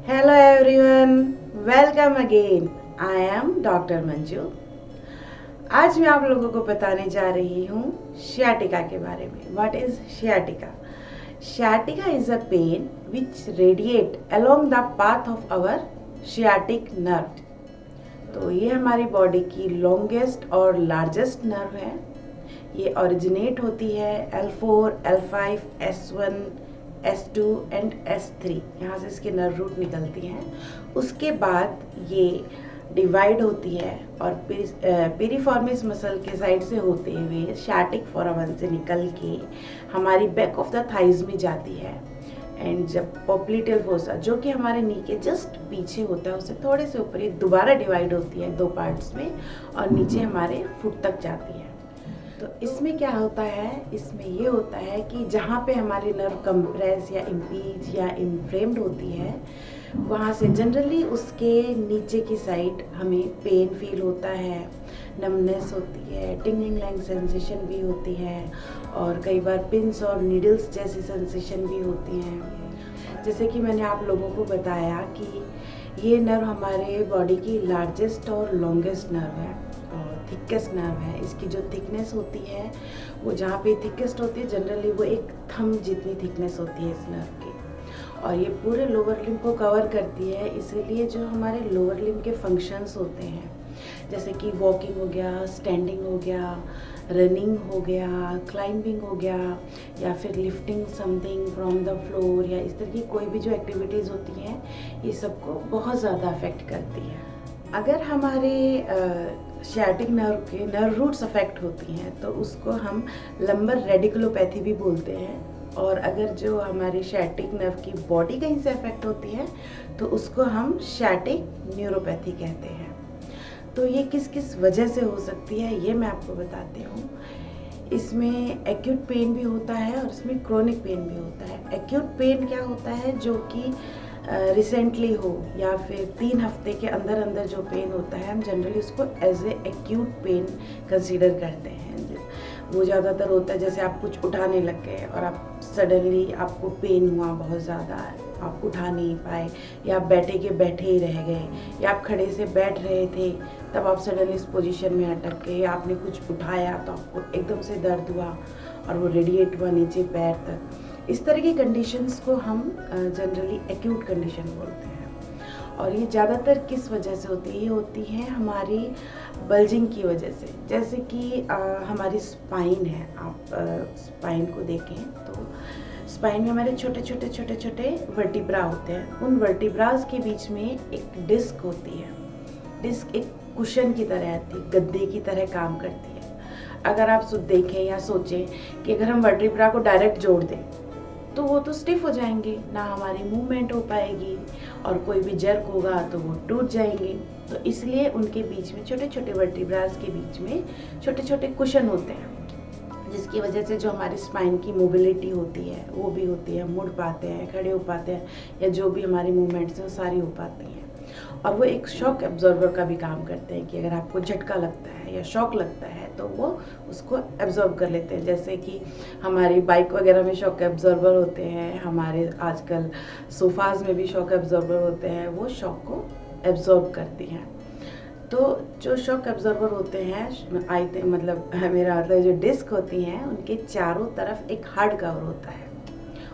Hello everyone, welcome again. I am doctor Manju. आज मैं आप लोगों को बताने जा रही हूँ sciatica के बारे में। What is sciatica? Sciatica is a pain which radiate along the path of our sciatic nerve। तो ये हमारी बॉडी की लॉन्गेस्ट और लार्जेस्ट नर्व है। ये ओरिजिनेट होती है L4, L5, S1, S2 and S3। यहाँ से इसके नर्व रूट निकलती हैं। उसके बाद ये डिवाइड होती है और पेरिफॉर्मिस मसल के साइड से होते हुए शाटिक फोरामन से निकल के हमारी बैक ऑफ द थाइज में जाती है। एंड जब पोप्लिटेल फोसा जो कि हमारे नी के जस्ट पीछे होता है उससे थोड़े से ऊपर ये दोबारा डिवाइड होती है 2 पार्ट्स में और नीचे हमारे फुट तक जाती है। तो इसमें क्या होता है, इसमें ये होता है कि जहाँ पे हमारी नर्व कंप्रेस या इम्पीज या इन्फ्लेम्ड होती है वहाँ से जनरली उसके नीचे की साइड हमें पेन फील होता है, नमनेस होती है, टिंगलिंग लाइक सेंसेशन भी होती है और कई बार पिंस और नीडल्स जैसी सेंसेशन भी होती हैं। जैसे कि मैंने आप लोगों को बताया कि ये नर्व हमारे बॉडी की लार्जेस्ट और लॉन्गेस्ट नर्व है और थिकेस्ट नर्व है। इसकी जो थिकनेस होती है वो जहाँ पे थिकेस्ट होती है जनरली वो एक थंब जितनी थिकनेस होती है इस नर्व की और ये पूरे लोअर लिम्ब को कवर करती है। इसीलिए जो हमारे लोअर लिम्ब के फंक्शंस होते हैं जैसे कि वॉकिंग हो गया, स्टैंडिंग हो गया, रनिंग हो गया, क्लाइंबिंग हो गया या फिर lifting something from the floor या इस तरह की कोई भी जो एक्टिविटीज़ होती हैं ये सबको बहुत ज़्यादा अफेक्ट करती है। अगर हमारे शाटिक नर्व के नर्व रूट्स अफेक्ट होती हैं तो उसको हम लंबर रेडिकुलोपैथी भी बोलते हैं और अगर जो हमारे शाटिक नर्व की बॉडी कहीं से अफेक्ट होती है तो उसको हम शाटिक न्यूरोपैथी कहते हैं। तो ये किस किस वजह से हो सकती है ये मैं आपको बताती हूँ। इसमें एक्यूट पेन भी होता है और इसमें क्रोनिक पेन भी होता है। एक्यूट पेन क्या होता है, जो कि रिसेंटली हो या फिर 3 हफ्ते के अंदर अंदर जो पेन होता है हम जनरली उसको as a acute pain consider करते हैं। वो ज़्यादातर होता है जैसे आप कुछ उठाने लग गए और आप सडनली आपको पेन हुआ बहुत ज़्यादा, आप उठा नहीं पाए या आप बैठे के बैठे ही रह गए या आप खड़े से बैठ रहे थे तब आप सडनली इस पोजीशन में अटक गए या आपने कुछ उठाया तो आपको एकदम से दर्द हुआ और वो रेडिएट हुआ नीचे पैर तक। इस तरह की कंडीशंस को हम जनरली एक्यूट कंडीशन बोलते हैं। और ये ज़्यादातर किस वजह से होती है, ये होती है हमारी बल्जिंग की वजह से। जैसे कि हमारी स्पाइन है, आप स्पाइन को देखें तो स्पाइन में हमारे छोटे छोटे छोटे छोटे वर्टिब्रा होते हैं। उन वर्टिब्रास के बीच में एक डिस्क होती है। डिस्क एक कुशन की तरह आती है, गद्दे की तरह काम करती है। अगर आप देखें या सोचें कि अगर हम वर्टिब्रा को डायरेक्ट जोड़ दें तो वो तो स्टिफ हो जाएंगे, ना हमारी मूवमेंट हो पाएगी और कोई भी जर्क होगा तो वो टूट जाएंगे। तो इसलिए उनके बीच में छोटे छोटे वर्टिब्रास के बीच में छोटे छोटे कुशन होते हैं जिसकी वजह से जो हमारी स्पाइन की मोबिलिटी होती है वो भी होती है, मुड़ पाते हैं, खड़े हो पाते हैं या जो भी हमारी मूवमेंट्स हैं वो सारी हो पाती हैं। और वो एक शॉक एब्जॉर्बर का भी काम करते हैं कि अगर आपको झटका लगता है या शॉक लगता है तो वो उसको एब्जॉर्ब कर लेते हैं। जैसे कि हमारी बाइक वगैरह में शॉक एब्जॉर्बर होते हैं, हमारे आजकल सोफाज में भी शॉक एब्जॉर्बर होते हैं, वो शॉक को एब्जॉर्ब करती हैं। तो जो शॉक एब्जॉर्बर होते हैं मेरा मतलब जो डिस्क होती हैं उनके चारों तरफ एक हार्ड कवर होता है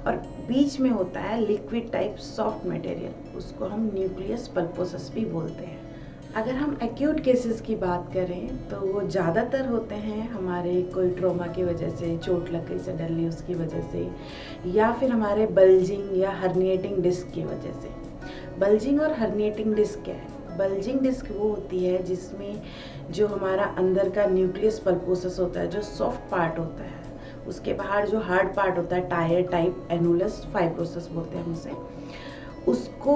और बीच में होता है लिक्विड टाइप सॉफ्ट मटेरियल, उसको हम न्यूक्लियस पल्पोसस भी बोलते हैं। अगर हम एक्यूट केसेस की बात करें तो वो ज़्यादातर होते हैं हमारे कोई ट्रॉमा की वजह से, चोट लग गई सडनली उसकी वजह से, या फिर हमारे बल्जिंग या हर्निएटिंग डिस्क की वजह से। बल्जिंग और हर्निएटिंग डिस्क क्या है? बल्जिंग डिस्क वो होती है जिसमें जो हमारा अंदर का न्यूक्लियस पल्पोसस होता है, जो सॉफ्ट पार्ट होता है, उसके बाहर जो हार्ड पार्ट होता है टायर टाइप एनुलस फाइब्रोसिस बोलते हैं हम उसे, उसको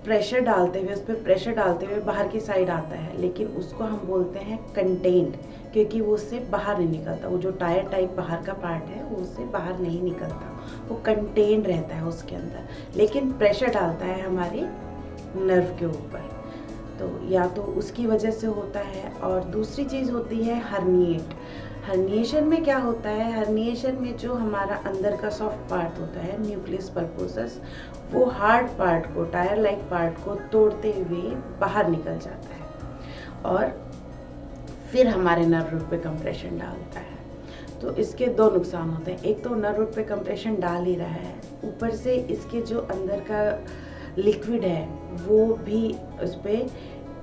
प्रेशर डालते हुए, उस पर प्रेशर डालते हुए बाहर की साइड आता है, लेकिन उसको हम बोलते हैं कंटेन्ड क्योंकि वो उससे बाहर नहीं निकलता। वो जो टायर टाइप बाहर का पार्ट है वो उससे बाहर नहीं निकलता, वो कंटेन्ड रहता है उसके अंदर, लेकिन प्रेशर डालता है हमारे नर्व के ऊपर। तो या तो उसकी वजह से होता है और दूसरी चीज़ होती है हर्निएट। हर्निएशन में क्या होता है, हर्निएशन में जो हमारा अंदर का सॉफ्ट पार्ट होता है न्यूक्लियस पल्पोसस, वो हार्ड पार्ट को, टायर लाइक पार्ट को तोड़ते हुए बाहर निकल जाता है और फिर हमारे नर्व रूट पे कंप्रेशन डालता है। तो इसके दो नुकसान होते हैं, एक तो नर्व रूट पे कंप्रेशन डाल ही रहा है, ऊपर से इसके जो अंदर का लिक्विड है वो भी उस पर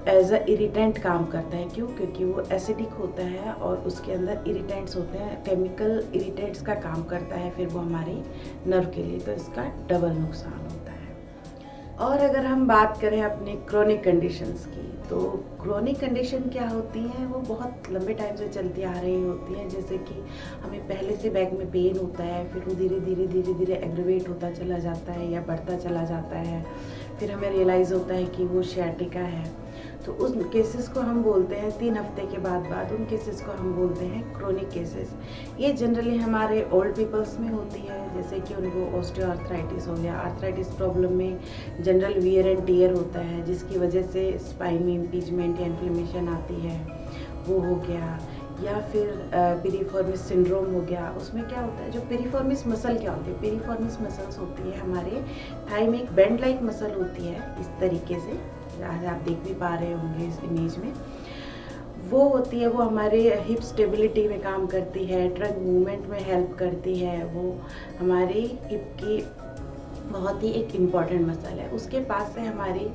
एज अ इरिटेंट काम करता है। क्यों? क्योंकि वो एसिडिक होता है और उसके अंदर इरिटेंट्स होते हैं, केमिकल इरिटेंट्स का काम करता है फिर वो हमारे नर्व के लिए, तो इसका डबल नुकसान होता है। और अगर हम बात करें अपने क्रोनिक कंडीशंस की, तो क्रोनिक कंडीशन क्या होती हैं, वो बहुत लंबे टाइम से चलती आ रही होती हैं। जैसे कि हमें पहले से बैक में पेन होता है, फिर वो धीरे धीरे एग्रीवेट होता चला जाता है या बढ़ता चला जाता है, फिर हमें रियलाइज़ होता है कि वो सियाटिका है। तो उस केसेस को हम बोलते हैं 3 हफ्ते के बाद उन केसेस को हम बोलते हैं क्रोनिक केसेस। ये जनरली हमारे ओल्ड पीपल्स में होती है, जैसे कि उनको ऑस्टियोआर्थराइटिस हो गया, आर्थराइटिस प्रॉब्लम में जनरल वियर एंड टियर होता है जिसकी वजह से स्पाइन में इम्पीजमेंट या इन्फ्लेमेशन आती है, वो हो गया। या फिर पेरिफॉर्मिस सिंड्रोम हो गया, उसमें क्या होता है, जो पेरिफॉर्मिस मसल क्या होती है, पेरिफॉर्मिस मसल्स होती है हमारे थाई में, एक बेंड लाइक मसल होती है इस तरीके से, आज आप देख भी पा रहे होंगे इस इमेज में, वो होती है, वो हमारे हिप स्टेबिलिटी में काम करती है, ट्रंक मूवमेंट में हेल्प करती है, वो हमारी हिप की बहुत ही एक इम्पॉर्टेंट मसल है। उसके पास से हमारी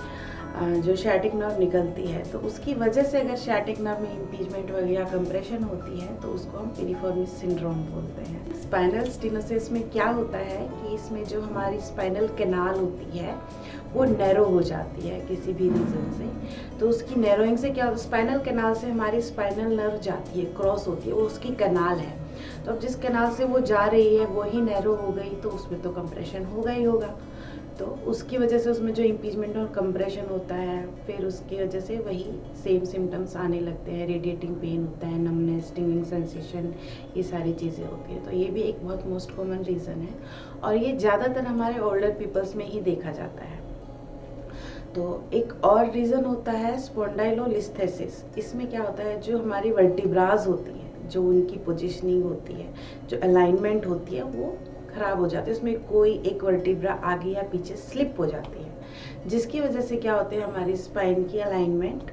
जो सियाटिक नर्व निकलती है, तो उसकी वजह से अगर सियाटिक नर्व में इम्पीजमेंट वगैरह कंप्रेशन होती है तो उसको हम पेरिफॉर्मिस सिंड्रोम बोलते हैं। स्पाइनल स्टेनोसिस में क्या होता है कि इसमें जो हमारी स्पाइनल कैनाल होती है वो नैरो हो जाती है किसी भी रीज़न से। तो उसकी नैरोइंग से क्या होता है, स्पाइनल कैनाल से हमारी स्पाइनल नर्व जाती है, क्रॉस होती है, वो उसकी कैनाल है। तो अब जिस कैनाल से वो जा रही है वो ही नैरो हो गई, तो उसमें तो कंप्रेशन होगा ही होगा। तो उसकी वजह से उसमें जो इम्पीजमेंट और कंप्रेशन होता है, फिर उसकी वजह से वही सेम सिम्टम्स आने लगते हैं, रेडिएटिंग पेन होता है, नमनेस, स्टिंगिंग सेंसेशन, ये सारी चीज़ें होती है। तो ये भी एक बहुत मोस्ट कॉमन रीज़न है और ये ज़्यादातर हमारे ओल्डर पीपल्स में ही देखा जाता है। तो एक और रीज़न होता है स्पॉन्डाइलोलिस्थेसिस। इसमें क्या होता है, जो हमारी वर्टिब्राज होती है, जो उनकी पोजिशनिंग होती है, जो अलाइनमेंट होती है, वो ख़राब हो जाती है। उसमें कोई एक वर्टिब्रा आगे या पीछे स्लिप हो जाती है, जिसकी वजह से क्या होते हैं, हमारी स्पाइन की अलाइनमेंट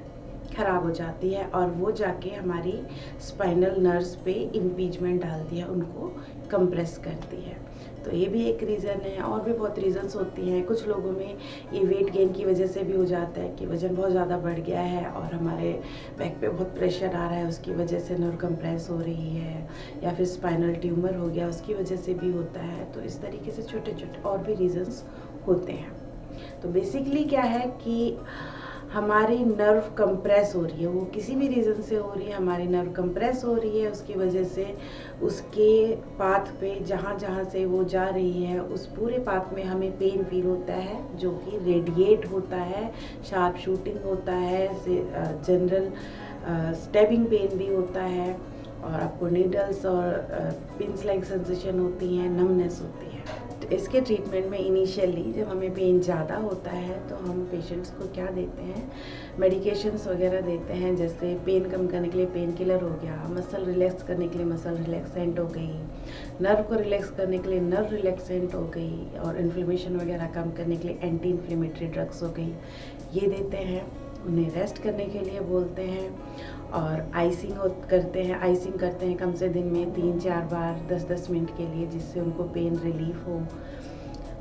ख़राब हो जाती है और वो जाके हमारी स्पाइनल नर्व्स पे इम्पीजमेंट डालती है, उनको कंप्रेस करती है। तो ये भी एक रीज़न है। और भी बहुत रीज़न्स होती हैं। कुछ लोगों में ये वेट गेन की वजह से भी हो जाता है कि वज़न बहुत ज़्यादा बढ़ गया है और हमारे बैक पे बहुत प्रेशर आ रहा है, उसकी वजह से नर्व कंप्रेस हो रही है, या फिर स्पाइनल ट्यूमर हो गया, उसकी वजह से भी होता है। तो इस तरीके से छोटे छोटे और भी रीज़न्स होते हैं। तो बेसिकली क्या है कि हमारी नर्व कंप्रेस हो रही है, वो किसी भी रीज़न से हो रही है, हमारी नर्व कंप्रेस हो रही है, उसकी वजह से उसके पाथ पे जहाँ जहाँ से वो जा रही है उस पूरे पाथ में हमें पेन फील होता है, जो कि रेडिएट होता है, शार्प शूटिंग होता है, जनरल स्टैबिंग पेन भी होता है और आपको नीडल्स और पिंस लाइक सेंसेशन होती हैं, नमनेस होती है। तो इसके ट्रीटमेंट में इनिशियली जब हमें पेन ज़्यादा होता है तो हम पेशेंट्स को क्या देते हैं, मेडिकेशंस वगैरह देते हैं, जैसे पेन कम करने के लिए पेन किलर हो गया, मसल रिलैक्स करने के लिए मसल रिलैक्सेंट हो गई, नर्व को रिलैक्स करने के लिए नर्व रिलैक्सेंट हो गई, और इन्फ्लेमेशन वगैरह कम करने के लिए एंटी इन्फ्लेमेटरी ड्रग्स हो गई, ये देते हैं। उन्हें रेस्ट करने के लिए बोलते हैं और आइसिंग करते हैं कम से दिन में 3-4 बार 10-10 मिनट के लिए, जिससे उनको पेन रिलीफ हो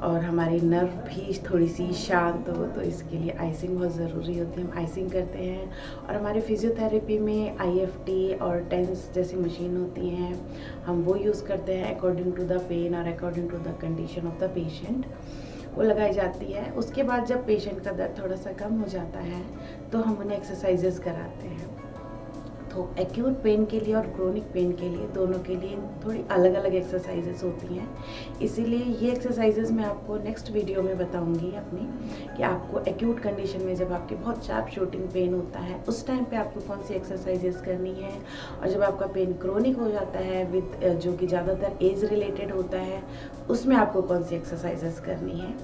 और हमारी नर्व भी थोड़ी सी शांत हो। तो इसके लिए आइसिंग बहुत ज़रूरी होती है, हम आइसिंग करते हैं। और हमारे फिजियोथेरेपी में IFT और टेंस जैसी मशीन होती हैं, हम वो यूज़ करते हैं अकॉर्डिंग टू द पेन और according to the condition of the patient, वो लगाई जाती है। उसके बाद जब पेशेंट का दर्द थोड़ा सा कम हो जाता है तो हम उन्हें एक्सरसाइजेस कराते हैं। तो एक्यूट पेन के लिए और क्रोनिक पेन के लिए, दोनों के लिए थोड़ी अलग अलग एक्सरसाइजेस होती हैं। इसीलिए ये एक्सरसाइजेस मैं आपको नेक्स्ट वीडियो में बताऊंगी अपनी, कि आपको एक्यूट कंडीशन में जब आपके बहुत शार्प शूटिंग पेन होता है उस टाइम पे आपको कौन सी एक्सरसाइजेस करनी है, और जब आपका पेन क्रोनिक हो जाता है विद जो कि ज़्यादातर एज रिलेटेड होता है, उसमें आपको कौन सी एक्सरसाइजेस करनी है।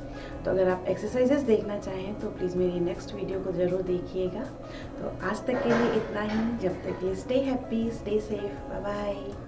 तो अगर आप एक्सरसाइजेस देखना चाहें तो प्लीज़ मेरी नेक्स्ट वीडियो को ज़रूर देखिएगा। तो आज तक के लिए इतना ही। जब तक के लिए stay happy, stay safe, bye bye.